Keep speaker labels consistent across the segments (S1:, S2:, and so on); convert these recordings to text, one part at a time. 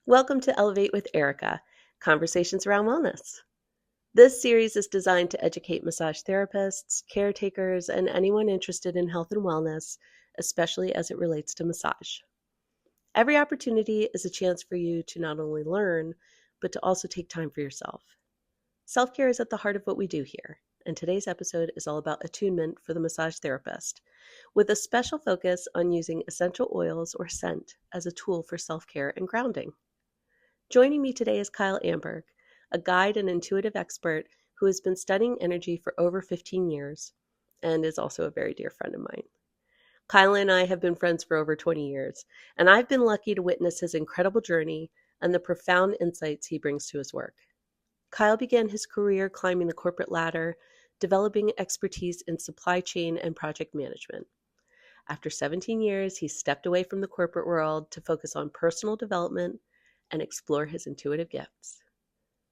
S1: Welcome to Elevate with Erica, Conversations Around Wellness. This series is designed to educate massage therapists, caretakers, and anyone interested in health and wellness, especially as it relates to massage. Every opportunity is a chance for you to not only learn, but to also take time for yourself. Self care is at the heart of what we do here, and today's episode is all about attunement for the massage therapist, with a special focus on using essential oils or scent as a tool for self care and grounding. Joining me today is Kyle Amberg, a guide and intuitive expert who has been studying energy for over 15 years and is also a very dear friend of mine. Kyle and I have been friends for over 20 years, and I've been lucky to witness his incredible journey and the profound insights he brings to his work. Kyle began his career climbing the corporate ladder, developing expertise in supply chain and project management. After 17 years, he stepped away from the corporate world to focus on personal development and explore his intuitive gifts.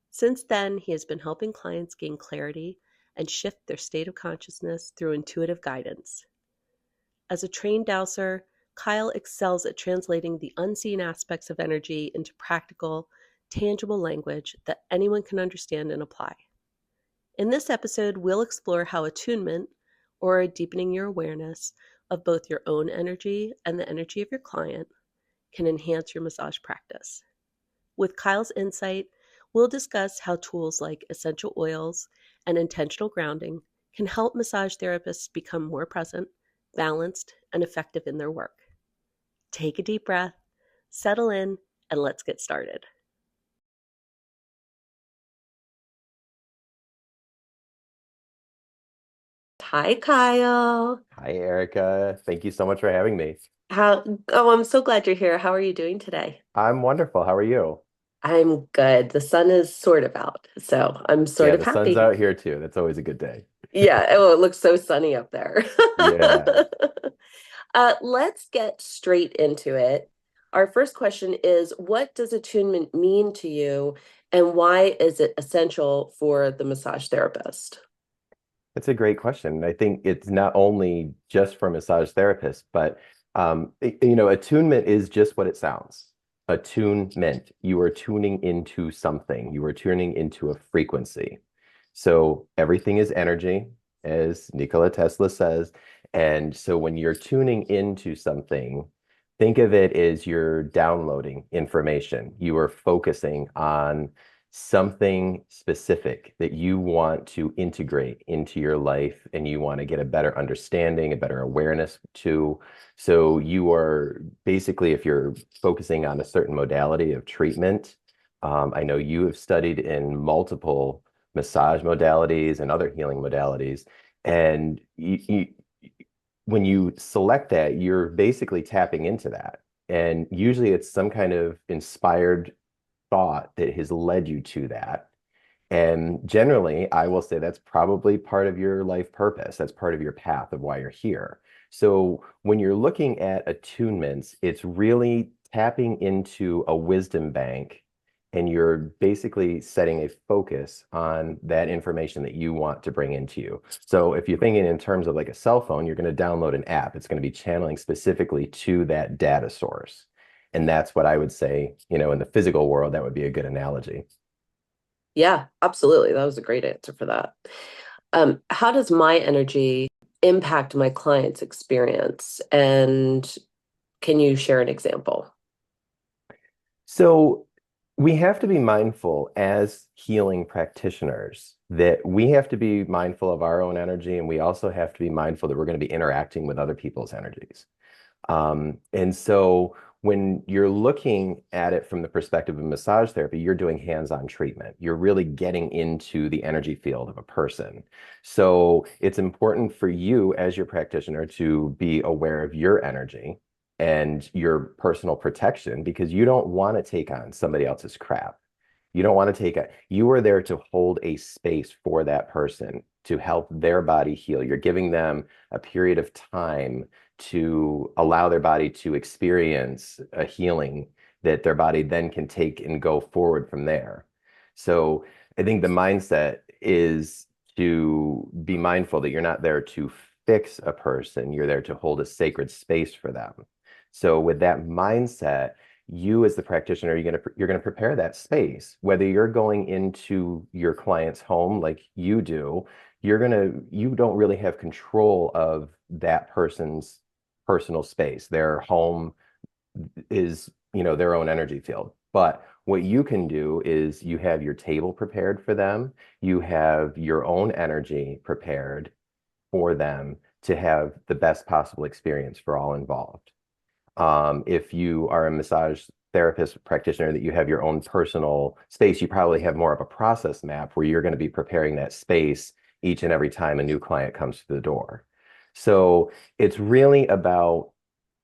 S1: Since then, he has been helping clients gain clarity and shift their state of consciousness through intuitive guidance. As a trained dowser, Kyle excels at translating the unseen aspects of energy into practical, tangible language that anyone can understand and apply. In this episode, we'll explore how attunement, or deepening your awareness of both your own energy and the energy of your client, can enhance your massage practice. With Kyle's insight, we'll discuss how tools like essential oils and intentional grounding can help massage therapists become more present, balanced, and effective in their work. Take a deep breath, settle in, and let's get started. Hi, Kyle.
S2: Hi, Erica. Thank you so much for having me.
S1: I'm so glad you're here. How are you doing today?
S2: I'm wonderful. How are you?
S1: I'm good. The sun is sort of out, so I'm sort
S2: Yeah,
S1: of
S2: the sun's
S1: happy.
S2: out here too. That's always a good day.
S1: Yeah, oh, it looks so sunny up there.
S2: Yeah.
S1: Let's get straight into it. Our first question is, what does attunement mean to you, and why is it essential for the massage therapist?
S2: That's a great question. I think it's not only just for massage therapists, but attunement is just what it sounds. Attunement. You are tuning into something. You are tuning into a frequency. So everything is energy, as Nikola Tesla says. And so when you're tuning into something, think of it as you're downloading information. You are focusing on something specific that you want to integrate into your life and you want to get a better understanding, a better awareness to. So you are basically, if you're focusing on a certain modality of treatment, I know you have studied in multiple massage modalities and other healing modalities. And when you select that, you're basically tapping into that. And usually it's some kind of inspired thought that has led you to that. And generally, I will say that's probably part of your life purpose. That's part of your path of why you're here. So when you're looking at attunements, it's really tapping into a wisdom bank and you're basically setting a focus on that information that you want to bring into you. So if you're thinking in terms of like a cell phone, you're going to download an app. It's going to be channeling specifically to that data source. And that's what I would say, in the physical world, that would be a good analogy.
S1: Yeah, absolutely. That was a great answer for that. How does my energy impact my client's experience? And can you share an example?
S2: So we have to be mindful as healing practitioners that we have to be mindful of our own energy, and we also have to be mindful that we're going to be interacting with other people's energies. And so when you're looking at it from the perspective of massage therapy, you're doing hands-on treatment. You're really getting into the energy field of a person. So it's important for you as your practitioner to be aware of your energy and your personal protection because you don't want to take on somebody else's crap. You don't want to take it. You are there to hold a space for that person to help their body heal. You're giving them a period of time to allow their body to experience a healing that their body then can take and go forward from there. So I think the mindset is to be mindful that you're not there to fix a person, you're there to hold a sacred space for them. So with that mindset, you as the practitioner, you're going to prepare that space. Whether you're going into your client's home like you do, you don't really have control of that person's personal space. Their home is, their own energy field. But what you can do is you have your table prepared for them. You have your own energy prepared for them to have the best possible experience for all involved. If you are a massage therapist practitioner that you have your own personal space, you probably have more of a process map where you're going to be preparing that space each and every time a new client comes to the door. So it's really about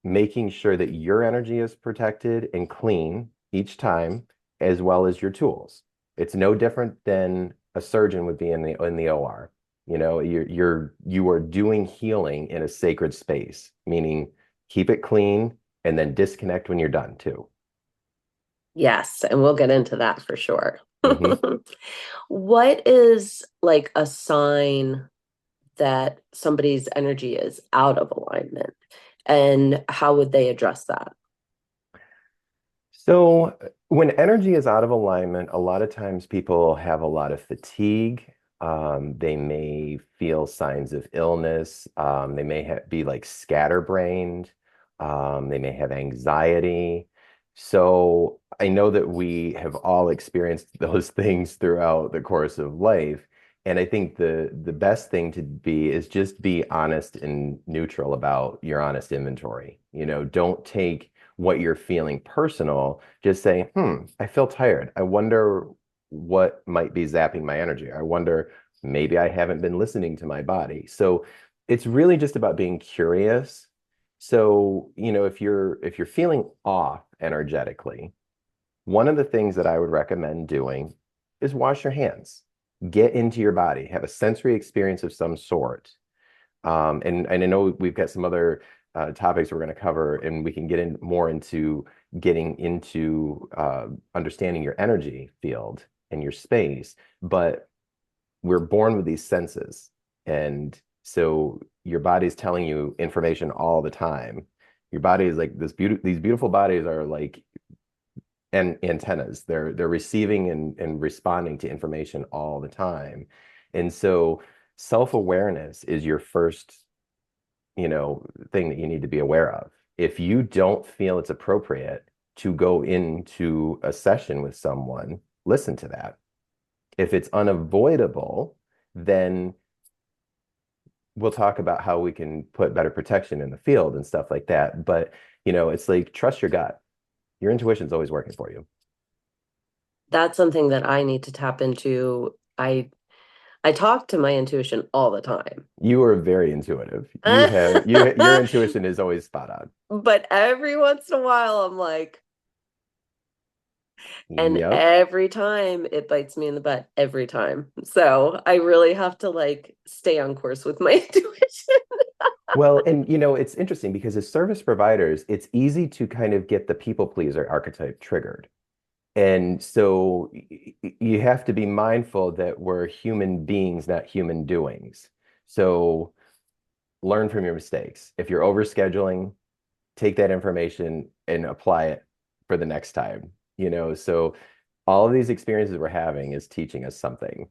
S2: making sure that your energy is protected and clean each time, as well as your tools. It's no different than a surgeon would be in the OR. You are doing healing in a sacred space, meaning keep it clean and then disconnect when you're done too.
S1: Yes, and we'll get into that for sure.
S2: Hmm.
S1: What is like a sign that somebody's energy is out of alignment, and how would they address that?
S2: So when energy is out of alignment, a lot of times people have a lot of fatigue. They may feel signs of illness. They may be like scatterbrained. They may have anxiety. So I know that we have all experienced those things throughout the course of life. And I think the best thing to be is just be honest and neutral about your honest inventory. Don't take what you're feeling personal, just say, I feel tired. I wonder what might be zapping my energy. I wonder, maybe I haven't been listening to my body. So it's really just about being curious. So, if you're feeling off energetically, one of the things that I would recommend doing is wash your hands. Get into your body, have a sensory experience of some sort. And I know we've got some other topics we're going to cover, and we can get in more into getting into understanding your energy field and your space. But we're born with these senses, and so your body's telling you information all the time. Your body is like these beautiful bodies are like antennas. They're receiving and responding to information all the time. And so self-awareness is your first thing that you need to be aware of. If you don't feel it's appropriate to go into a session with someone, listen to that. If it's unavoidable, then we'll talk about how we can put better protection in the field and stuff like that. But, it's like trust your gut. Your intuition's always working for you.
S1: That's something that I need to tap into. I talk to my intuition all the time.
S2: You are very intuitive. Your intuition is always spot on.
S1: But every once in a while, I'm like, and
S2: Yep.
S1: every time it bites me in the butt, every time. So I really have to like stay on course with my intuition.
S2: Well, and it's interesting because as service providers, it's easy to kind of get the people pleaser archetype triggered. And so you have to be mindful that we're human beings, not human doings. So learn from your mistakes. If you're overscheduling, take that information and apply it for the next time. So all of these experiences we're having is teaching us something.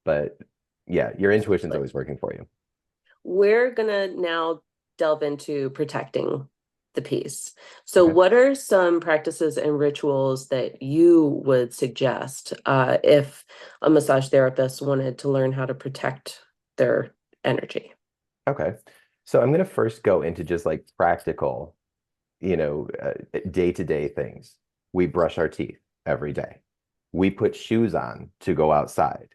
S2: But yeah, your intuition's always working for you.
S1: We're gonna now delve into protecting the piece. So,
S2: Okay.
S1: what are some practices and rituals that you would suggest if a massage therapist wanted to learn how to protect their energy?
S2: Okay. So I'm going to first go into just like practical, day-to-day things. We brush our teeth every day. We put shoes on to go outside.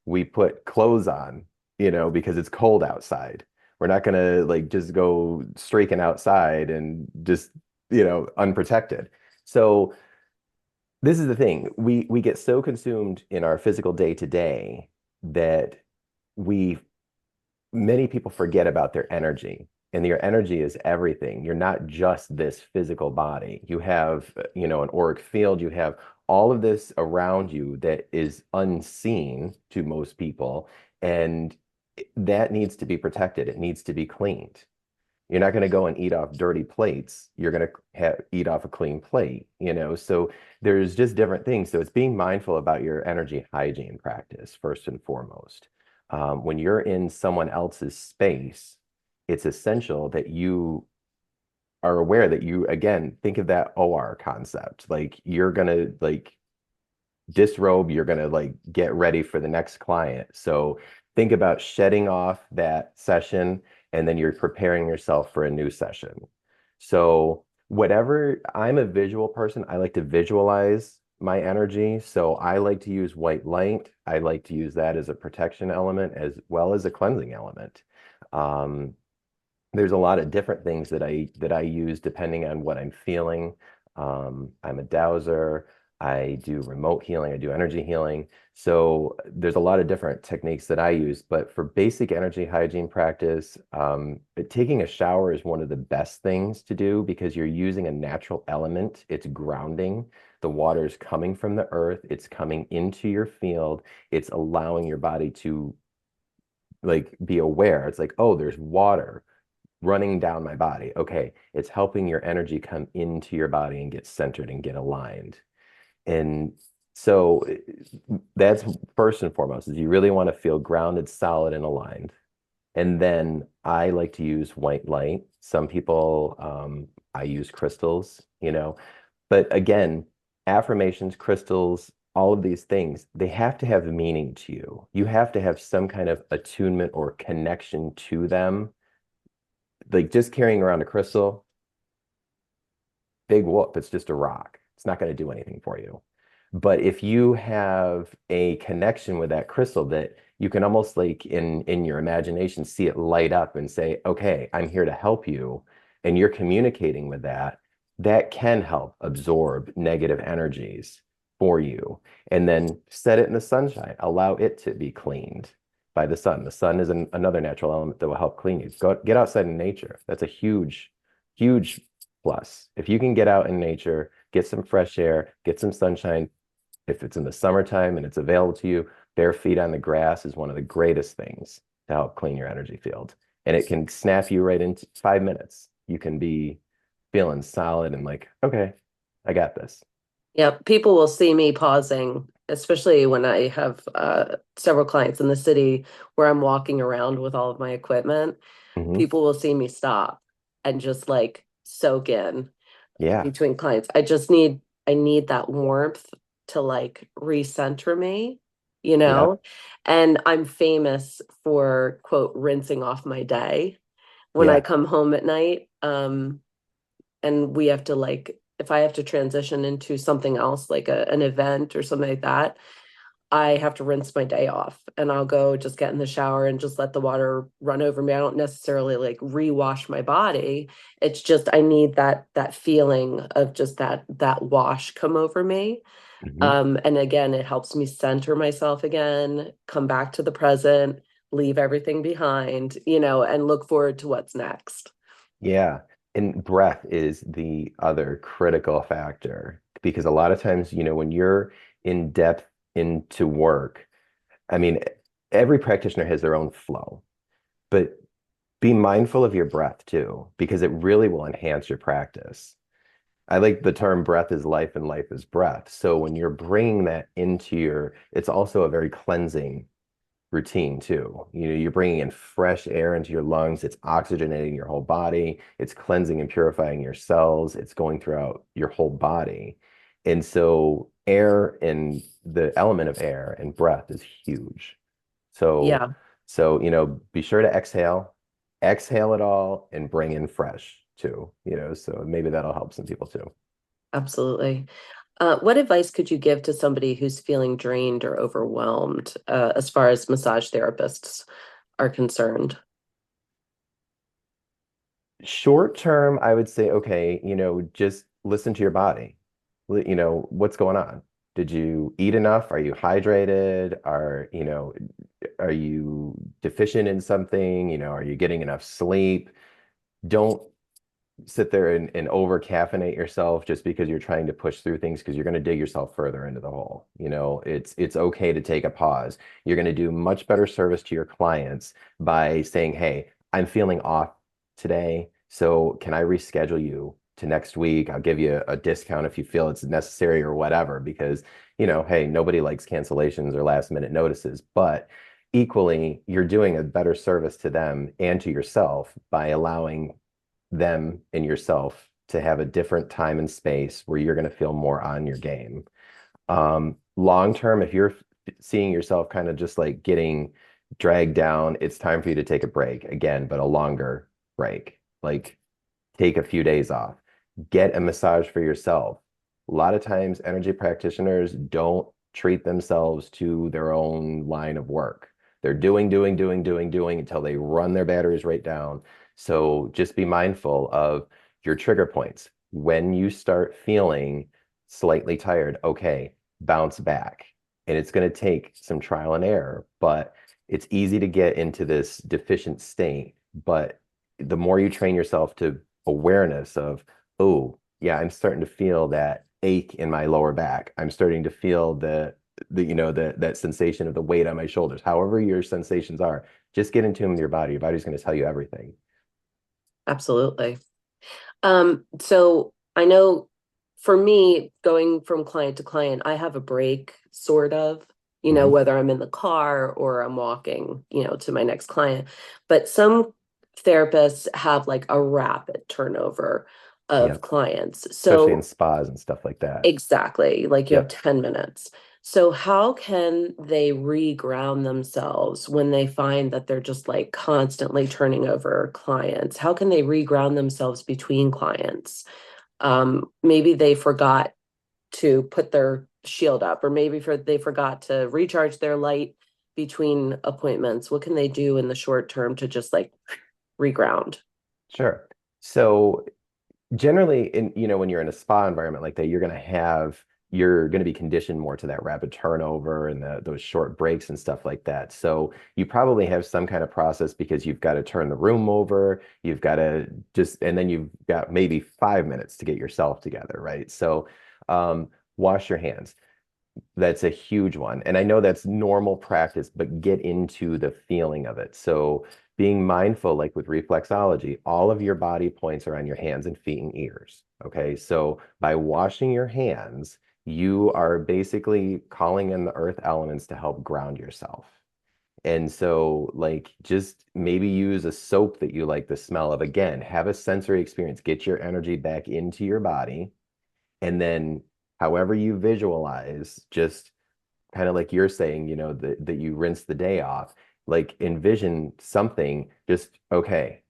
S2: We put clothes on, because it's cold outside. We're not going to like just go streaking outside and just, unprotected. So this is the thing. We get so consumed in our physical day-to-day that we many people forget about their energy. And your energy is everything. You're not just this physical body. You have, an auric field. You have all of this around you that is unseen to most people. And that needs to be protected. It needs to be cleaned. You're not going to go and eat off dirty plates. You're going to eat off a clean plate, So there's just different things. So it's being mindful about your energy hygiene practice first and foremost. When you're in someone else's space, it's essential that you are aware that you, again, think of that OR concept. Like you're going to disrobe, you're going to get ready for the next client. So think about shedding off that session and then you're preparing yourself for a new session. So whatever, I'm a visual person. I like to visualize my energy. So I like to use white light. I like to use that as a protection element as well as a cleansing element. Um, there's a lot of different things that I use depending on what I'm feeling. I'm a dowser. I do remote healing. I do energy healing. So there's a lot of different techniques that I use. But for basic energy hygiene practice, taking a shower is one of the best things to do because you're using a natural element. It's grounding. The water is coming from the earth. It's coming into your field. It's allowing your body to be aware. It's like, oh, there's water running down my body. Okay, it's helping your energy come into your body and get centered and get aligned. And so that's first and foremost, is you really want to feel grounded, solid, and aligned. And then I like to use white light. Some people, I use crystals, But again, affirmations, crystals, all of these things, they have to have meaning to you. You have to have some kind of attunement or connection to them. Like just carrying around a crystal, big whoop, it's just a rock. It's not going to do anything for you. But if you have a connection with that crystal that you can almost in your imagination see it light up and say, okay, I'm here to help you, and you're communicating with that, that can help absorb negative energies for you. And then set it in the sunshine, allow it to be cleaned by the sun. The sun is another natural element that will help clean you. Go get outside in nature. That's a huge, huge plus. If you can get out in nature, get some fresh air, get some sunshine, if it's in the summertime and it's available to you, bare feet on the grass is one of the greatest things to help clean your energy field. And it can snap you right into 5 minutes. You can be feeling solid and like, okay, I got this.
S1: Yeah, people will see me pausing, especially when I have several clients in the city where I'm walking around with all of my equipment.
S2: Hmm.
S1: People will see me stop and just like soak in
S2: Yeah.
S1: between clients. I need that warmth to like recenter me, you
S2: Yep.
S1: know? And I'm famous for quote rinsing off my day when I
S2: Yeah.
S1: come home at night. And we have to like if I have to transition into something else like an event or something like that, I have to rinse my day off and I'll go just get in the shower and just let the water run over me. I don't necessarily like rewash my body. It's just I need that feeling of just that wash come over me.
S2: Hmm.
S1: And again, it helps me center myself again, come back to the present, leave everything behind, and look forward to what's next.
S2: Yeah. And breath is the other critical factor because a lot of times, when you're in depth into work, I mean, every practitioner has their own flow, but be mindful of your breath too, because it really will enhance your practice. I like the term breath is life and life is breath. So when you're bringing that into it's also a very cleansing routine too. You're bringing in fresh air into your lungs. It's oxygenating your whole body. It's cleansing and purifying your cells. It's going throughout your whole body. And so air and the element of air and breath is huge. So,
S1: Yeah,
S2: so, be sure to exhale it all and bring in fresh too, so maybe that'll help some people too.
S1: absolutely. What advice could you give to somebody who's feeling drained or overwhelmed, as far as massage therapists are concerned?
S2: Short term, I would say, okay, just listen to your body. What's going on? Did you eat enough? Are you hydrated? Are you deficient in something? Are you getting enough sleep? Don't sit there and over caffeinate yourself just because you're trying to push through things because you're going to dig yourself further into the hole. It's okay to take a pause. You're going to do much better service to your clients by saying, "Hey, I'm feeling off today. So can I reschedule you to next week? I'll give you a discount if you feel it's necessary or whatever, because, hey, nobody likes cancellations or last minute notices, but equally, you're doing a better service to them and to yourself by allowing them and yourself to have a different time and space where you're going to feel more on your game. Long term, if you're seeing yourself kind of just like getting dragged down, it's time for you to take a break again, but a longer break. Like take a few days off, get a massage for yourself. A lot of times, energy practitioners don't treat themselves to their own line of work. They're doing until they run their batteries right down. So just be mindful of your trigger points. When you start feeling slightly tired, okay, bounce back. And it's going to take some trial and error, but it's easy to get into this deficient state. But the more you train yourself to awareness of, oh, yeah, I'm starting to feel that ache in my lower back. I'm starting to feel that sensation of the weight on my shoulders. However your sensations are, just get in tune with your body. Your body's going to tell you everything.
S1: Absolutely. So I know for me, going from client to client, I have a break sort of,
S2: Hmm.
S1: whether I'm in the car or I'm walking, to my next client. But some therapists have like a rapid turnover
S2: Yeah,
S1: of clients.
S2: especially in
S1: So
S2: spas and stuff like that.
S1: exactly, like you have
S2: Yep.
S1: 10 minutes. So how can they reground themselves when they find that they're just like constantly turning over clients? How can they reground themselves between clients? Maybe they forgot to put their shield up, or maybe they forgot to recharge their light between appointments. What can they do in the short term to just like reground?
S2: Sure. So generally when you're in a spa environment like that, you're going to be conditioned more to that rapid turnover and those short breaks and stuff like that. So you probably have some kind of process because you've got to turn the room over, you've got to and then you've got maybe 5 minutes to get yourself together, right? So wash your hands. That's a huge one. And I know that's normal practice, but get into the feeling of it. So being mindful, like with reflexology, all of your body points are on your hands and feet and ears. Okay. So by washing your hands, you are basically calling in the earth elements to help ground yourself. And so, like, just maybe use a soap that you like the smell of. Again, have a sensory experience, get your energy back into your body. And then, however you visualize, just kind of like you're saying, that you rinse the day off, like envision something just, okay,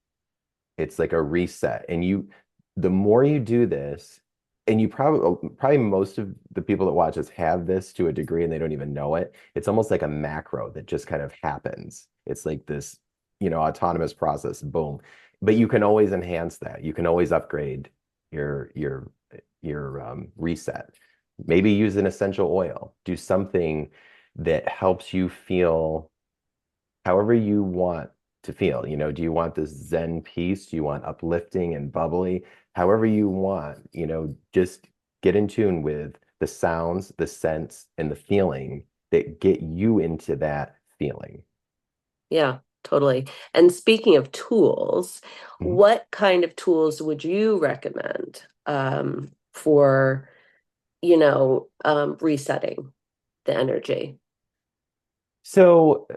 S2: it's like a reset. And the more you do this, and you probably most of the people that watch us have this to a degree and they don't even know it. It's almost like a macro that just kind of happens. It's like this, autonomous process, boom. But you can always enhance that. You can always upgrade your reset. Maybe use an essential oil. Do something that helps you feel however you want to feel. Do you want this Zen peace? Do you want uplifting and bubbly? However you want, just get in tune with the sounds, the scents, and the feeling that get you into that feeling.
S1: Yeah, totally. And speaking of tools,
S2: Mhm.
S1: what kind of tools would you recommend for, resetting the energy?
S2: So,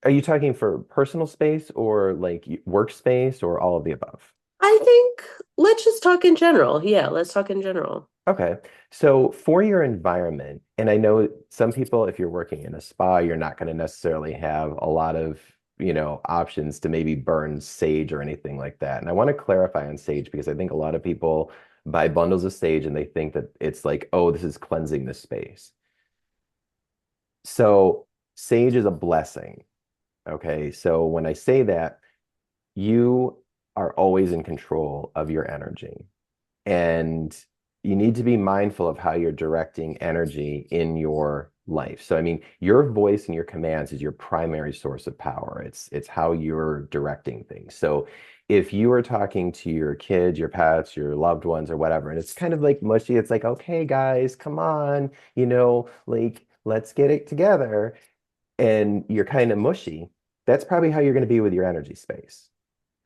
S2: are you talking for personal space or like workspace or all of the above?
S1: I think let's just talk in general. Yeah, let's talk in general.
S2: Okay. So for your environment, and I know some people, if you're working in a spa, you're not going to necessarily have a lot of, options to maybe burn sage or anything like that. And I want to clarify on sage because I think a lot of people buy bundles of sage and they think that it's like, oh, this is cleansing the space. So sage is a blessing. Okay. So when I say that, you are always in control of your energy. And you need to be mindful of how you're directing energy in your life. So, I mean, your voice and your commands is your primary source of power. It's how you're directing things. So, if you are talking to your kids, your pets, your loved ones, or whatever, and it's kind of like mushy, it's like, okay, guys, come on, like let's get it together, and you're kind of mushy, that's probably how you're going to be with your energy space.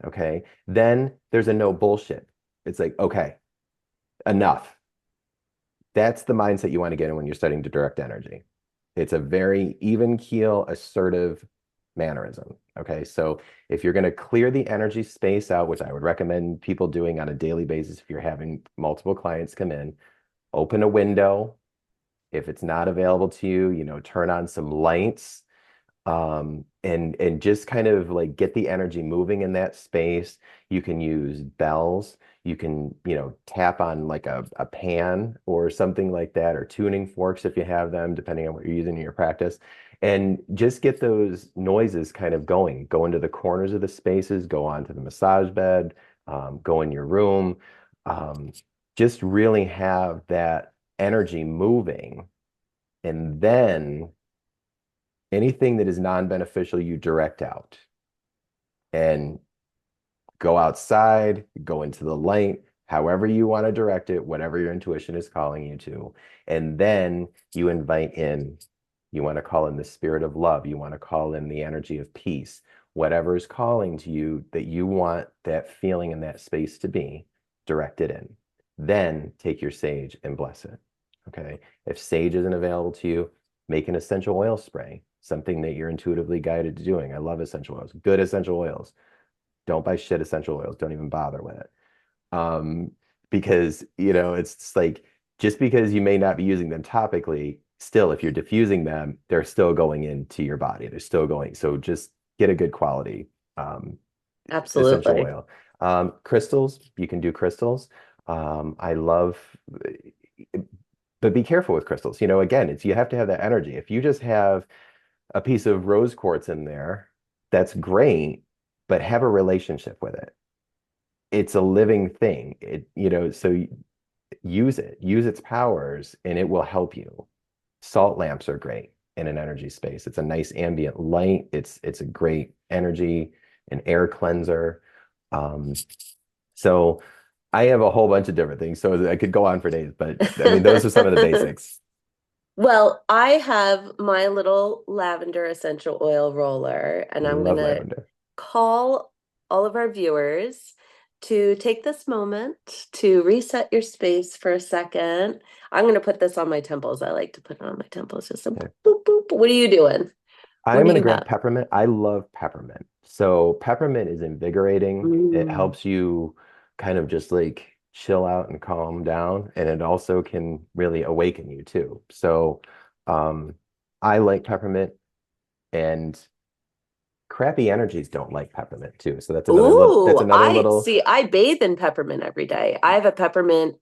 S2: Okay. Then there's a no bullshit. It's like, okay, enough. That's the mindset you want to get in when you're studying to direct energy. It's a very even keel, assertive mannerism. Okay. So if you're going to clear the energy space out, which I would recommend people doing on a daily basis, if you're having multiple clients come in, open a window. If it's not available to you, turn on some lights, and just kind of like get the energy moving in that space. You can use bells. You can, tap on like a pan or something like that, or tuning forks if you have them, depending on what you're using in your practice. And just get those noises kind of going. Go into the corners of the spaces, go onto the massage bed, go in your room. Um, just really have that energy moving. And then anything that is non-beneficial, you direct out and go outside, go into the light, however you want to direct it, whatever your intuition is calling you to. And then you invite in, you want to call in the spirit of love, you want to call in the energy of peace, whatever is calling to you that you want that feeling in that space to be, direct it in. Then take your sage and bless it. Okay. If sage isn't available to you, make an essential oil spray, something that you're intuitively guided to doing. I love essential oils, good essential oils. Don't buy shit essential oils. Don't even bother with it. Um, because, it's just like, just because you may not be using them topically, still, if you're diffusing them, they're still going into your body. They're still going. So just get a good quality um, essential
S1: Absolutely.
S2: oil. Crystals, you can do crystals. I love, but be careful with crystals. Again, you have to have that energy. If you just have a piece of rose quartz in there, that's great, but have a relationship with it. It's a living thing. So use its powers and it will help you. Salt lamps are great in an energy space. It's a nice ambient light. It's a great energy, an air cleanser. Um, so I have a whole bunch of different things. So I could go on for days, but I mean, those are some of the basics.
S1: Well, I have my little lavender essential oil roller, and I'm
S2: Love
S1: gonna
S2: lavender.
S1: call all of our viewers to take this moment to reset your space for a second. I'm gonna put this on my temples. I like to put it on my temples. Just a boop,
S2: Okay.
S1: boop, boop. What are you doing? What
S2: I'm
S1: do
S2: going to
S1: you
S2: grab
S1: have?
S2: peppermint. I love peppermint. So peppermint is invigorating. It
S1: Mm.
S2: helps you kind of just like chill out and calm down, and it also can really awaken you too. So um, I like peppermint, and crappy energies don't like peppermint too. So
S1: Ooh,
S2: that's another
S1: I
S2: little.
S1: see. I bathe in peppermint every day. I have a peppermint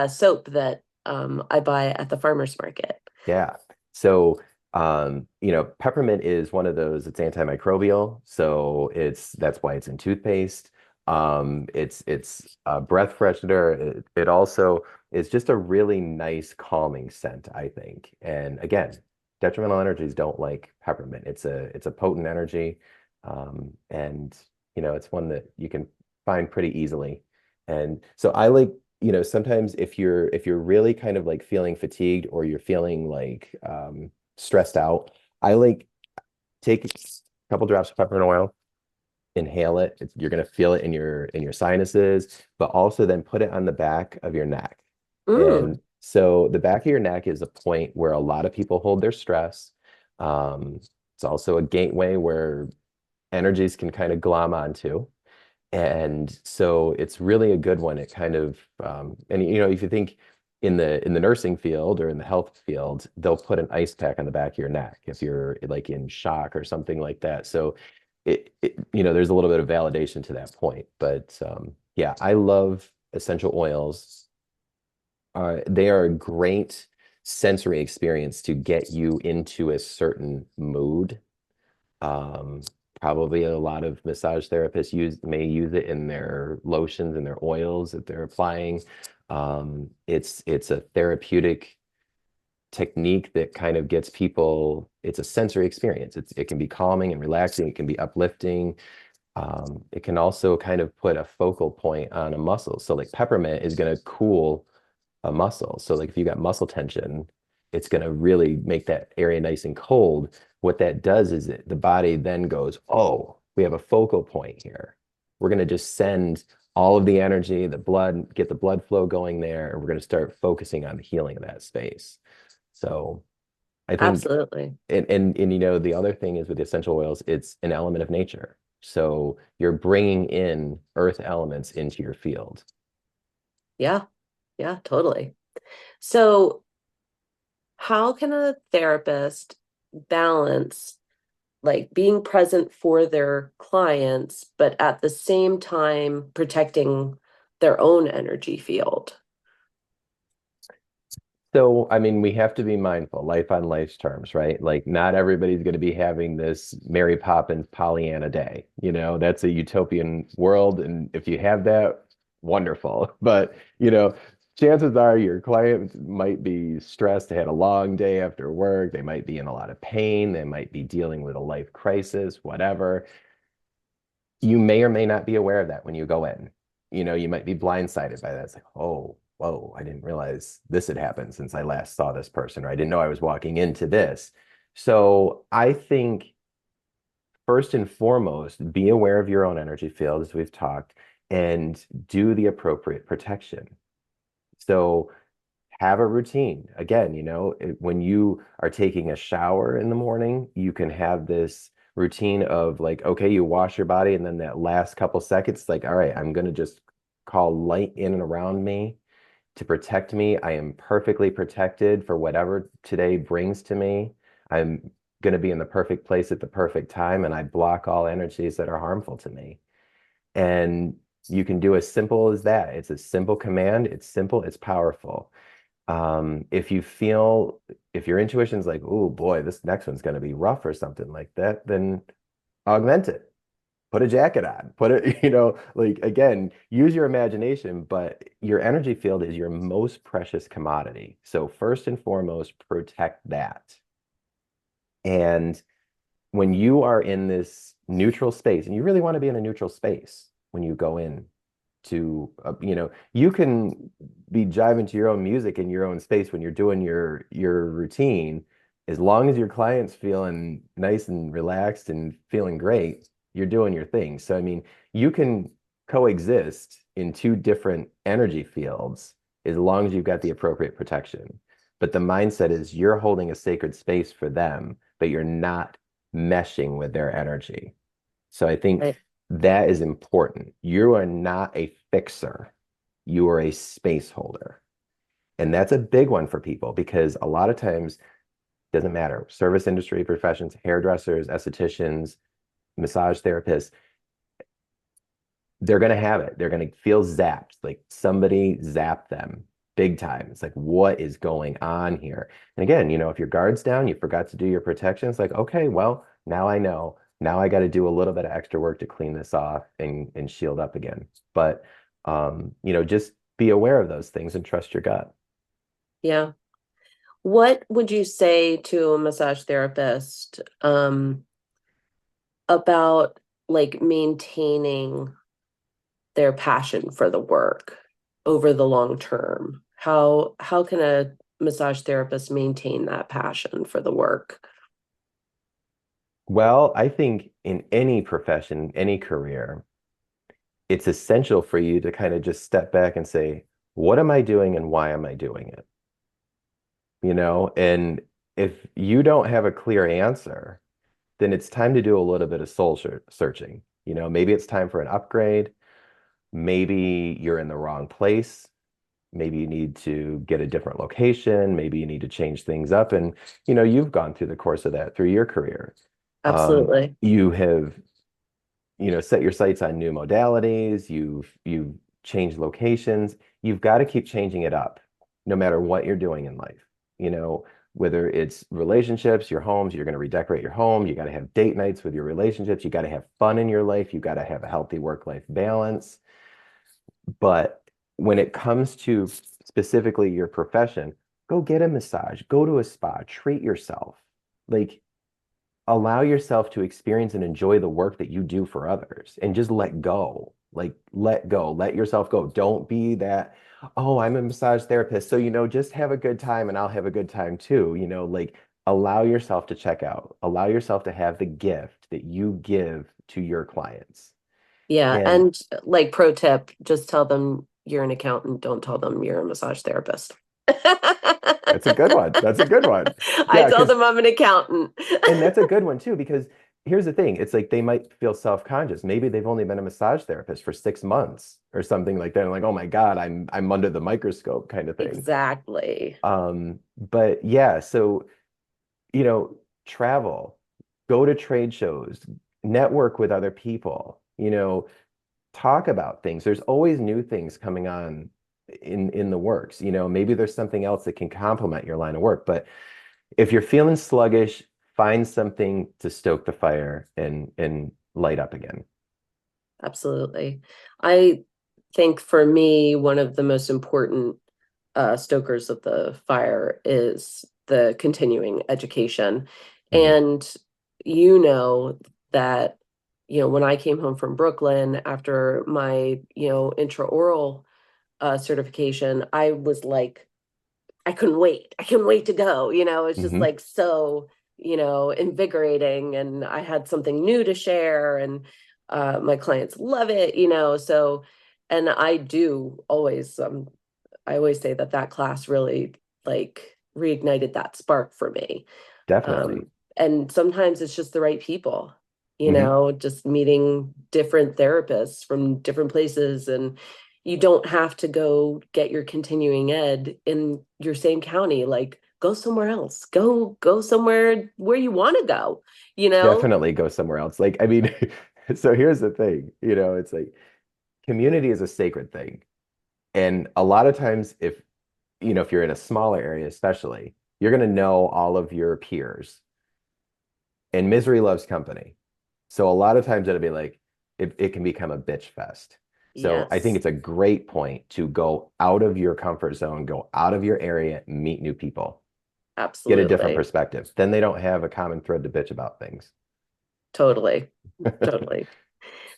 S1: soap that I buy at the farmer's market.
S2: Yeah. So, peppermint is one of those, it's antimicrobial. So that's why it's in toothpaste. It's a breath freshener. It also is just a really nice calming scent, I think. And again, detrimental energies don't like peppermint. It's a potent energy. And it's one that you can find pretty easily. And so I like, sometimes if you're really kind of like feeling fatigued, or you're feeling like stressed out, I like take a couple drops of peppermint oil, inhale it. You're gonna feel it in your sinuses, but also then put it on the back of your neck.
S1: Mm.
S2: And so the back of your neck is a point where a lot of people hold their stress. It's also a gateway where energies can kind of glom onto. And so it's really a good one. It kind of, and if you think in the nursing field or in the health field, they'll put an ice pack on the back of your neck if you're like in shock or something like that. So there's a little bit of validation to that point. But yeah, I love essential oils. They are a great sensory experience to get you into a certain mood. um, Probably a lot of massage therapists may use it in their lotions and their oils that they're applying. It's a therapeutic technique that kind of gets people, it's a sensory experience. It can be calming and relaxing, it can be uplifting. It can also kind of put a focal point on a muscle. So like peppermint is going to cool a muscle. So like if you got muscle tension, it's going to really make that area nice and cold. What that does is the body then goes, oh, we have a focal point here. we're going to just send all of the energy, the blood, get the blood flow going there, and we're going to start focusing on the healing of that space. So I think,
S1: Absolutely.
S2: and you know, the other thing is with essential oils, it's an element of nature. So you're bringing in earth elements into your field.
S1: Yeah. Yeah, totally. So, how can a therapist balance like being present for their clients, but at the same time protecting their own energy field?
S2: So, I mean, we have to be mindful, life on life's terms, right? Like, not everybody's going to be having this Mary Poppins Pollyanna day. You know, that's a utopian world. And if you have that, wonderful. But, you know, chances are your client might be stressed, they had a long day after work, they might be in a lot of pain, they might be dealing with a life crisis, whatever. You may or may not be aware of that when you go in. You know, you might be blindsided by that. It's like, oh, whoa, I didn't realize this had happened since I last saw this person, or I didn't know I was walking into this. So I think first and foremost, be aware of your own energy field, as we've talked, and do the appropriate protection. So have a routine. Again, you know, when you are taking a shower in the morning, you can have this routine of like, okay, you wash your body, and then that last couple seconds, like, all right, I'm going to just call light in and around me to protect me. I am perfectly protected for whatever today brings to me. I'm going to be in the perfect place at the perfect time, and I block all energies that are harmful to me. And you can do as simple as that. It's a simple command. It's simple. It's powerful. If you feel, if your intuition's like, oh boy, this next one's going to be rough or something like that, then augment it. Put a jacket on. Put it, you know, like again, use your imagination, but your energy field is your most precious commodity. So first and foremost, protect that. And when you are in this neutral space, and you really want to be in a neutral space when you go in to you know, you can be jiving to your own music in your own space when you're doing your routine, as long as your client's feeling nice and relaxed and feeling great, you're doing your thing. So I mean, you can coexist in two different energy fields as long as you've got the appropriate protection. But the mindset is you're holding a sacred space for them, but you're not meshing with their energy. So I think
S1: Right.
S2: that is important. You are not a fixer. You are a space holder. And that's a big one for people because a lot of times it doesn't matter. Service industry professions, hairdressers, estheticians, massage therapists, they're going to have it. They're going to feel zapped, like somebody zapped them big time. It's like, what is going on here? And again, you know, if your guard's down, you forgot to do your protection, it's like, okay, well, now I know. Now I got to do a little bit of extra work to clean this off and shield up again. But you know, just be aware of those things and trust your gut.
S1: Yeah. What would you say to a massage therapist about like maintaining their passion for the work over the long term? How can a massage therapist maintain that passion for the work?
S2: Well, I think in any profession, any career, it's essential for you to kind of just step back and say, what am I doing and why am I doing it? You know, and if you don't have a clear answer, then it's time to do a little bit of soul searching. You know, maybe it's time for an upgrade. Maybe you're in the wrong place. Maybe you need to get a different location. Maybe you need to change things up. And, you know, you've gone through the course of that through your career.
S1: Absolutely.
S2: You have, you know, set your sights on new modalities. You've changed locations. You've got to keep changing it up, no matter what you're doing in life. You know, whether it's relationships, your homes, you're going to redecorate your home. You got to have date nights with your relationships. You got to have fun in your life. You got to have a healthy work-life balance. But when it comes to specifically your profession, go get a massage, go to a spa, treat yourself. Like allow yourself to experience and enjoy the work that you do for others and just let go. Like let go, let yourself go. Don't be that, oh, I'm a massage therapist. So, you know, just have a good time and I'll have a good time too. You know, like allow yourself to check out, allow yourself to have the gift that you give to your clients.
S1: Yeah.
S2: And
S1: And like pro tip, just tell them you're an accountant. Don't tell them you're a massage therapist.
S2: that's a good one. That's a good one.
S1: I
S2: Yeah,
S1: tell
S2: because
S1: them I'm an accountant.
S2: and that's a good one too, because here's the thing. It's like they might feel self-conscious. Maybe they've only been a massage therapist for 6 months or something like that. And like, oh my God, I'm under the microscope kind of thing.
S1: Exactly.
S2: But yeah, so you know, travel, go to trade shows, network with other people, talk about things. There's always new things coming on in the works. Maybe there's something else that can complement your line of work. But if you're feeling sluggish, find something to stoke the fire and light up again.
S1: Absolutely. I think for me, one of the most important stokers of the fire is the continuing education.
S2: Mhm.
S1: And you know that, when I came home from Brooklyn after my, intraoral certification, I was like, I couldn't wait. I couldn't wait to go. It's just
S2: Hmm.
S1: like so, invigorating. And I had something new to share, and my clients love it, So, and I always say that that class really like reignited that spark for me.
S2: Definitely.
S1: And sometimes it's just the right people,
S2: Hmm.
S1: just meeting different therapists from different places. And you don't have to go get your continuing ed in your same county. Like, go somewhere else. Go somewhere where you want to go, you know?
S2: Definitely go somewhere else. Like, I mean, so here's the thing, it's like community is a sacred thing. And a lot of times, if you're in a smaller area, especially, you're going to know all of your peers, and misery loves company. So a lot of times it'll be like, it can become a bitch fest. So I think
S1: Yes,
S2: it's a great point to go out of your comfort zone, go out of your area, meet new people, get a different
S1: absolutely.
S2: perspective. Then they don't have a common thread to bitch about things.
S1: Totally. Totally.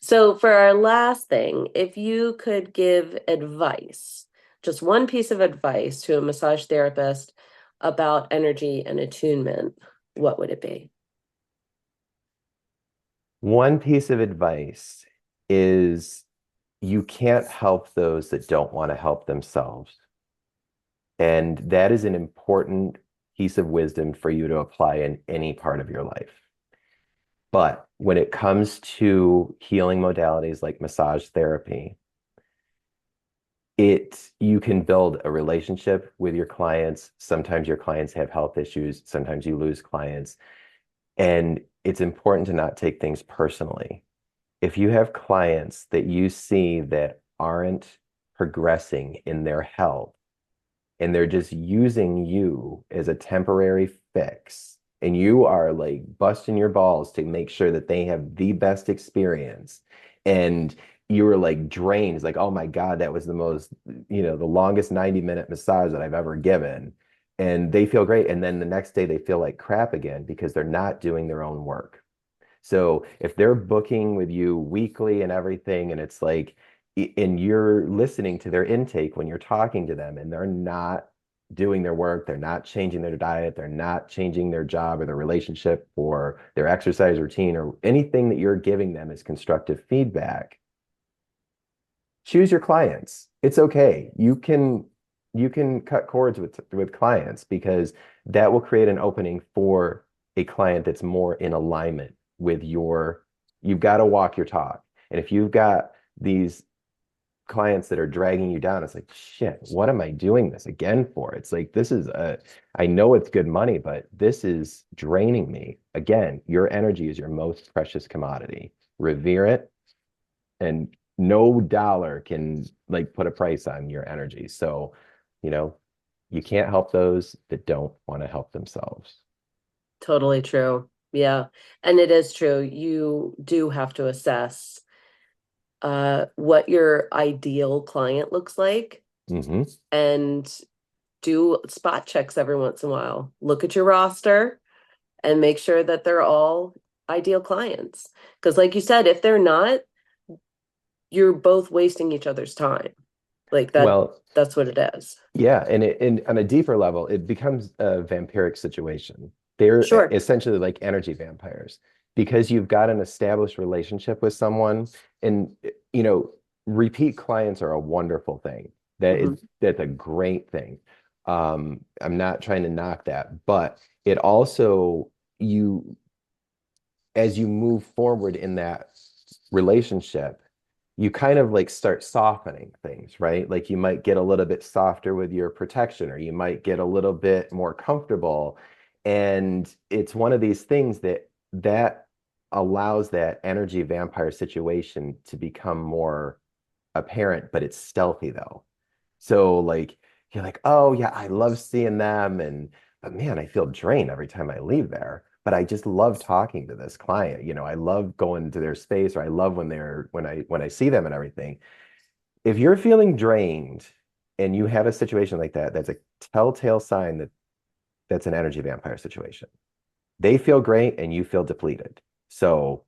S1: So, for our last thing, if you could give advice, just one piece of advice to a massage therapist about energy and attunement, what would it be?
S2: One piece of advice is you can't help those that don't want to help themselves. And that is an important piece of wisdom for you to apply in any part of your life. But when it comes to healing modalities like massage therapy, you can build a relationship with your clients. Sometimes your clients have health issues, sometimes you lose clients, and it's important to not take things personally. If you have clients that you see that aren't progressing in their health, and they're just using you as a temporary fix, and you are like busting your balls to make sure that they have the best experience, and you were like drained. It's like, oh my God, that was the longest 90-minute massage that I've ever given. And they feel great. And then the next day they feel like crap again because they're not doing their own work. So if they're booking with you weekly and everything, and it's like, and you're listening to their intake when you're talking to them, and they're not doing their work, they're not changing their diet, they're not changing their job or their relationship or their exercise routine or anything that you're giving them as constructive feedback, choose your clients. It's okay. You can cut cords with clients because that will create an opening for a client that's more in alignment with you've got to walk your talk. And if you've got these clients that are dragging you down, it's like, shit, what am I doing this again for? It's like, I know it's good money, but this is draining me. Again, your energy is your most precious commodity. Revere it, and no dollar can like put a price on your energy. So, you know, you can't help those that don't want to help themselves.
S1: Totally true. Yeah. And it is true. You do have to assess what your ideal client looks like
S2: Hmm.
S1: and do spot checks every once in a while. Look at your roster and make sure that they're all ideal clients. Because, like you said, if they're not, you're both wasting each other's time. Like that,
S2: Well,
S1: that's what it is.
S2: yeah, and on a deeper level, it becomes a vampiric situation. They're
S1: Sure.
S2: essentially like energy vampires. because you've got an established relationship with someone, and you know, repeat clients are a wonderful thing.
S1: Mhm.
S2: That's a great thing. I'm not trying to knock that, but it also, you, as you move forward in that relationship, you kind of like start softening things, right? Like you might get a little bit softer with your protection, or you might get a little bit more comfortable. And it's one of these things that allows that energy vampire situation to become more apparent, but it's stealthy though. So like you're like, oh yeah, I love seeing them, and but man, I feel drained every time I leave there. But I just love talking to this client. You know, I love going to their space, or I love when I see them and everything. If you're feeling drained and you have a situation like that, that's a telltale sign that that's an energy vampire situation. They feel great and you feel depleted. So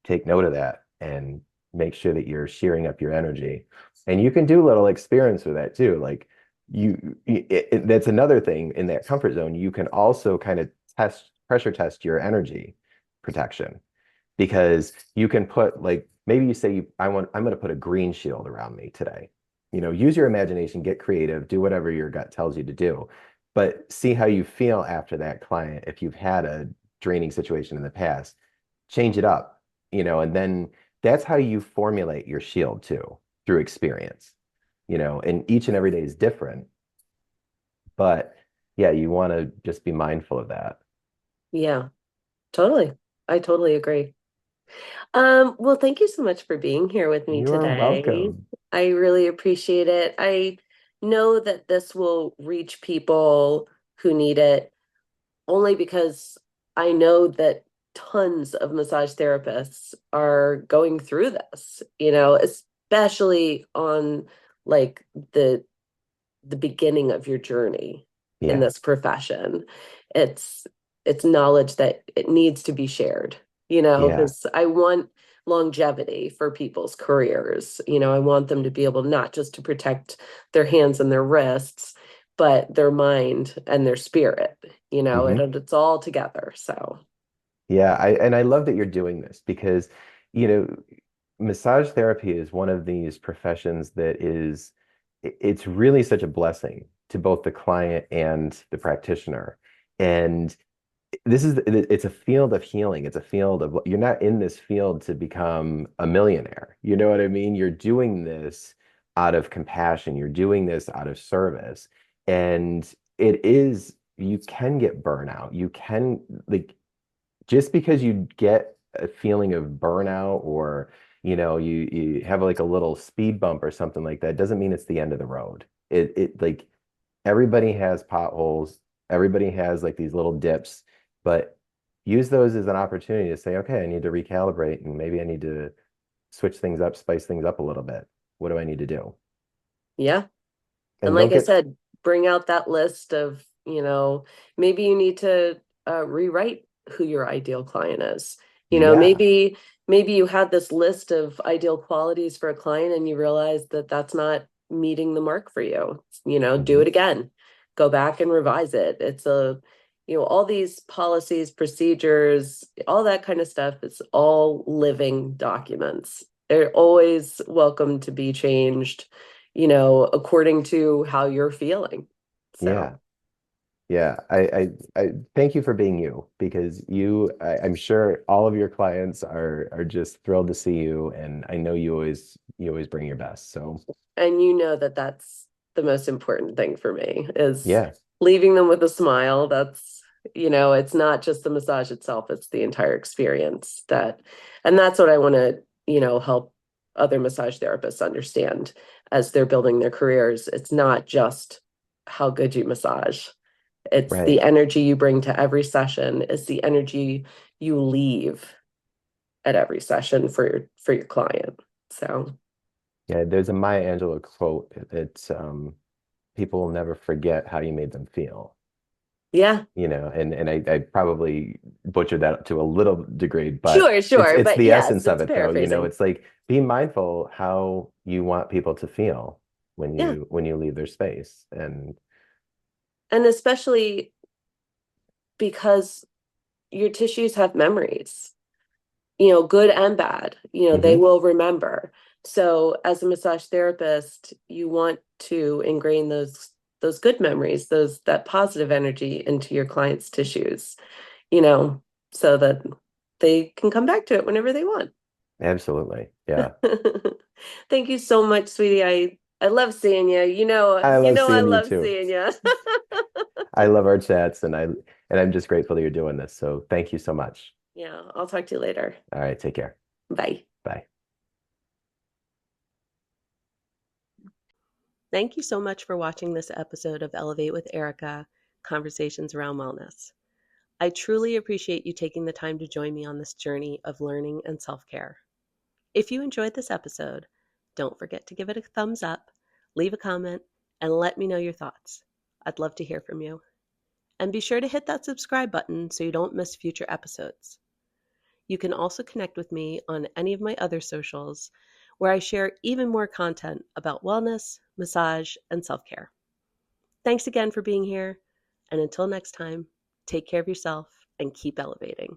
S2: take note of that and make sure that you're shearing up your energy. And you can do little experiments with that too. Like that's another thing in that comfort zone. You can also kind of pressure test your energy protection, because you can put, like, maybe you say, I'm going to put a green shield around me today. You know, use your imagination, get creative, do whatever your gut tells you to do, but see how you feel after that client. If you've had a draining situation in the past, change it up, and then that's how you formulate your shield too, through experience, and each and every day is different. But yeah, you want to just be mindful of that.
S1: Yeah, totally. I totally agree. Well, thank you so much for being here with me
S2: You are
S1: today.
S2: welcome.
S1: I really appreciate it. I know that this will reach people who need it only because I know that tons of massage therapists are going through this, especially on like the beginning of your journey in
S2: Yeah.
S1: this profession. It's it's knowledge that it needs to be shared,
S2: Yeah.
S1: because I want longevity for people's careers. I want them to be able not just to protect their hands and their wrists, but their mind and their spirit,
S2: Hmm.
S1: it's all together. So,
S2: Yeah, and I love that you're doing this, because, you know, massage therapy is one of these professions that it's really such a blessing to both the client and the practitioner. And it's a field of healing. It's a field of, you're not in this field to become a millionaire. You know what I mean? You're doing this out of compassion. You're doing this out of service. And you can get burnout. You can, like, just because you get a feeling of burnout, or you have like a little speed bump or something like that, doesn't mean it's the end of the road. It like, everybody has potholes, everybody has like these little dips, but use those as an opportunity to say, okay, I need to recalibrate, and maybe I need to switch things up, spice things up a little bit. What do I need to do?
S1: yeah. And
S2: And don't
S1: like I
S2: get,
S1: said, bring out that list of, maybe you need to rewrite who your ideal client is.
S2: yeah.
S1: Maybe you had this list of ideal qualities for a client and you realize that that's not meeting the mark for you. Do
S2: Hmm.
S1: it again. Go back and revise it. All these policies, procedures, all that kind of stuff, it's all living documents. They're always welcome to be changed, according to how you're feeling.
S2: Yeah.
S1: So,
S2: Yeah, I thank you for being you, because I'm sure all of your clients are just thrilled to see you, and I know you always bring your best. So
S1: and that that's the most important thing for me is
S2: yeah,
S1: leaving them with a smile. It's not just the massage itself, it's the entire experience and that's what I want to, help other massage therapists understand as they're building their careers. It's not just how good you massage. It's the
S2: right.
S1: energy you bring to every session. It's the energy you leave at every session for your client. So,
S2: Yeah, there's a Maya Angelou quote. It's people will never forget how you made them feel.
S1: yeah,
S2: And I probably butchered that to a little degree, but
S1: sure,
S2: it's
S1: sure.
S2: it's
S1: But
S2: the
S1: yes,
S2: essence of
S1: it's
S2: it though.
S1: paraphrasing.
S2: It's like, be mindful how you want people to feel when
S1: Yeah.
S2: you leave their space. And
S1: And especially because your tissues have memories, good and bad. They
S2: Hmm.
S1: will remember. So as a massage therapist, you want to ingrain those good memories, those that positive energy into your clients' tissues, you know, so that they can come back to it whenever they want.
S2: Absolutely. Yeah.
S1: Thank you so much, sweetie. I love seeing you.
S2: I
S1: You
S2: love
S1: know I
S2: seeing you
S1: love
S2: too.
S1: seeing you.
S2: I love our chats and I'm just grateful that you're doing this. So thank you so much.
S1: Yeah, I'll talk to you later.
S2: All right, take care.
S1: Bye.
S2: Bye.
S1: Thank you so much for watching this episode of Elevate with Erica, Conversations Around Wellness. I truly appreciate you taking the time to join me on this journey of learning and self-care. If you enjoyed this episode, don't forget to give it a thumbs up, leave a comment, and let me know your thoughts. I'd love to hear from you. And be sure to hit that subscribe button so you don't miss future episodes. You can also connect with me on any of my other socials where I share even more content about wellness, massage, and self-care. Thanks again for being here, and until next time, take care of yourself and keep elevating.